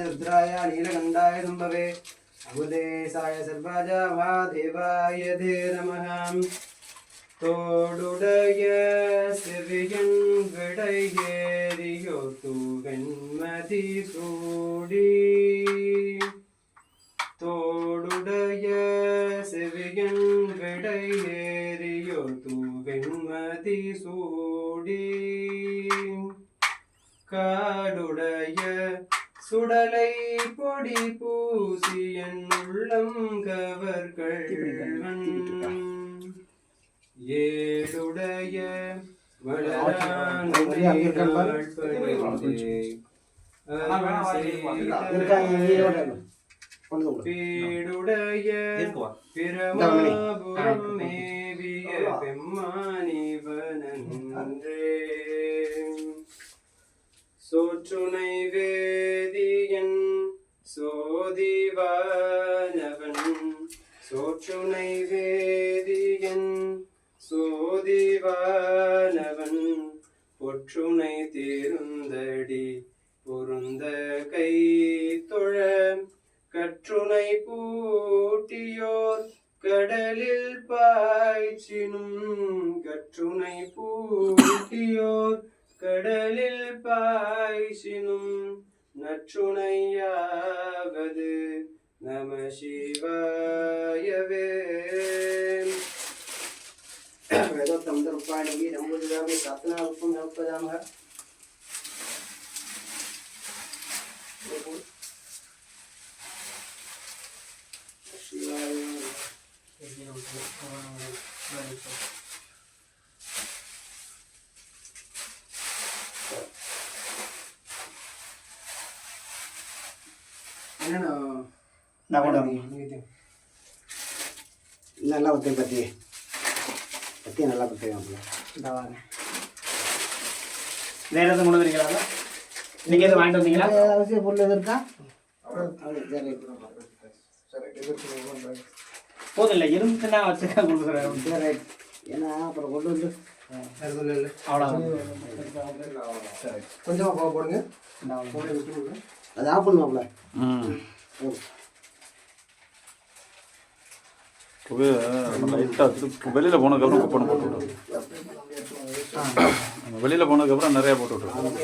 रुद्राय नीलकण्ठाय सम्भवे अमृतेशाय सर्वजावादेवाय ते नमः தோடுடைய செவியன் விடையேறியோ தூவெண்மதி சூடி தோடுடைய செவியன் விடையேறியோ தூவெண்மதி சூடி காடுடைய சுடலை பொடி பூசியன் உள்ளம் கவர்கள் ஏழுடைய பீடுடைய பிரமாபுரம் மேவிய பெம்மானிவனன்றே சோற்றுனை வேதியன் சோதிவானவன் சோற்றுனை வேதியன் சோதிவானவன் பொற்றுனை தேருந்தடி பொருந்த கை தொழ கற்றுனை பூட்டியோர் கடலில் பாய்ச்சினும் கற்றுனை பூட்டியோர் கடலில் பாய்ச்சினும் நற்றுணையாவது நம சிவாயவே वेदोत्तम रूपाणी नमोदुदामि प्रार्थना रूपं नमोपदामः शिवाय நல்லா ஒத்தை பற்றி பற்றி நல்லா பற்றியாங்க வேறு எதுவும் கொண்டு வந்துருக்கீங்களா நீங்கள் எதுவும் வாங்கிட்டு வந்தீங்களா அவசியம் பொருள் எதுவும் இருக்கா போதும் இல்லை இருந்துச்சுன்னா வச்சுக்கா கொடுக்குறேன் சரி ஏன்னா அப்புறம் கொண்டு வந்து அவ்வளோ கொஞ்சமாக போடுங்க அது ஆஃப் பண்ணுவாங்கள வெளியில் போனதுக்கப்புறம் குப்பனை போட்டு விட்ருவோம் வெளியில் போனதுக்கப்புறம் நிறையா போட்டு விட்ருவோம்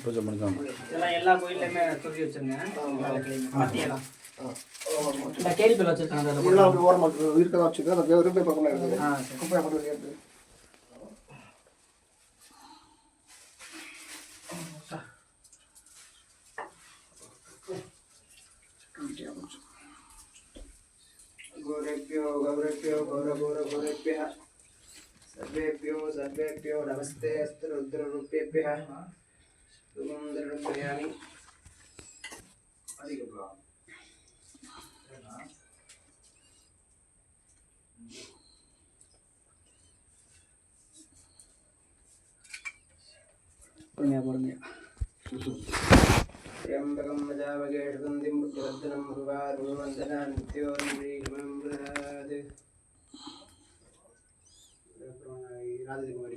பூஜை முடிஞ்சாங்க எல்லா கோயிலுமே சொல்லி வச்சுருங்க கேள்விப்பல் வச்சுருக்காங்க ஓரமாக இருக்கதான் வச்சுருக்கேன் அந்த விரும்பி குப்பையை போட்டு गौरेभ्यो गौरेभ्यो गौरेभ्यः सर्वेभ्यो नमस्ते अस्तु रुद्ररूपेभ्यः शुभं दर्शयामि त्र्यम्बकं मजावगे सुगन्धिं पुष्टिवर्धनं मुरुवारुवन्दना नित्योन्मृहात् राधिकुमारी